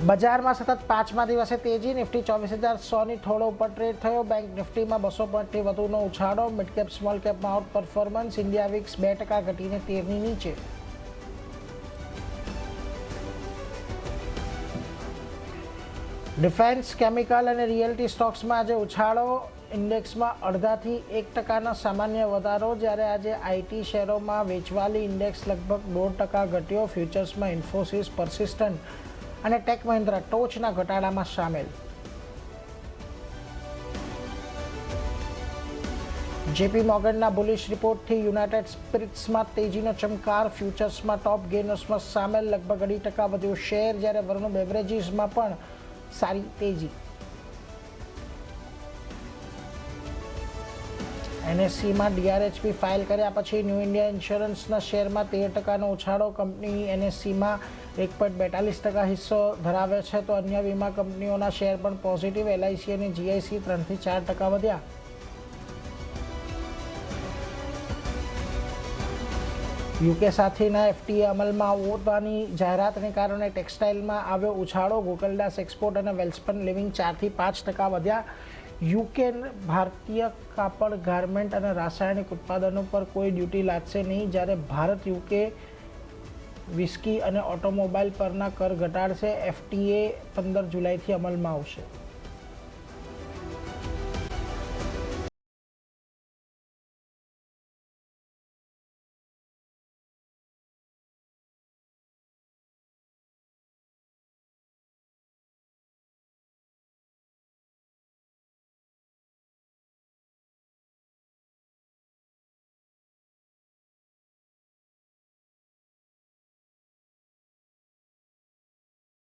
બજારમાં સતત પાંચમા દિવસે તેજી. નિફ્ટી 24,100ની થોડો ઉપર ટ્રેડ થયો. બેંક નિફ્ટીમાં 200 પોઈન્ટથી વધુનો ઉછાળો. મિડ કેપ સ્મોલ કેપમાં આઉટ પરફોર્મન્સ. ઇન્ડિયા વિક્સ 2% ઘટીને 13ની નીચે. ડિફેન્સ, કેમિકલ અને રિયલ્ટી સ્ટોક્સમાં આજે ઉછાળો. ઇન્ડેક્સમાં અડધાથી 1%ના સામાન્ય વધારો, જ્યારે આજે આઈટી શેરોમાં વેચવાલી ઇન્ડેક્સ લગભગ 1.5% ઘટ્યો. ફ્યુચર્સમાં ઇન્ફોસિસ, પરસિસ્ટન્ટ અને ટેક મહિન્દ્રા ટોચના ઘટાડામાં સામેલ. જેપી મોર્ગનના બુલિશ રિપોર્ટથી યુનાઇટેડ સ્પિરિટ્સમાં તેજીનો ચમકાર. ફ્યુચર્સમાં ટોપ ગેનર્સમાં સામેલ. લગભગ 2.5% વધ્યો શેર, જ્યારે વર્ણો બેવરેજીસમાં પણ સારી તેજી. એનએસસીમાં ડીઆરએચપી ફાઇલ કર્યા પછી ન્યૂ ઇન્ડિયા ઇન્સ્યોરન્સના શેરમાં 13%નો ઉછાળો. કંપની એનએસસીમાં 1.42% હિસ્સો ધરાવે છે, તો અન્ય વીમા કંપનીઓના શેર પણ પોઝિટિવ. એલઆઈસી અને જીઆઈસી 3 થી 4% વધ્યા. યુકે સાથેના એફટીએ અમલમાં આવવાની જાહેરાતને કારણે ટેક્સટાઇલમાં આવ્યો ઉછાળો. ગોકલદાસ એક્સપોર્ટ અને વેલ્સપન લિવિંગ 4 થી 5% વધ્યા. યુકે ભારતીય કાપડ, ગાર્મેન્ટ અને રાસાયણિક ઉત્પાદનો પર કોઈ ડ્યુટી લાદશે નહીં, જ્યારે ભારત યુકે વિસ્કી અને ઓટોમોબાઈલ પરના કર ઘટાડશે. એફટીએ 15 જુલાઈથી અમલમાં આવશે.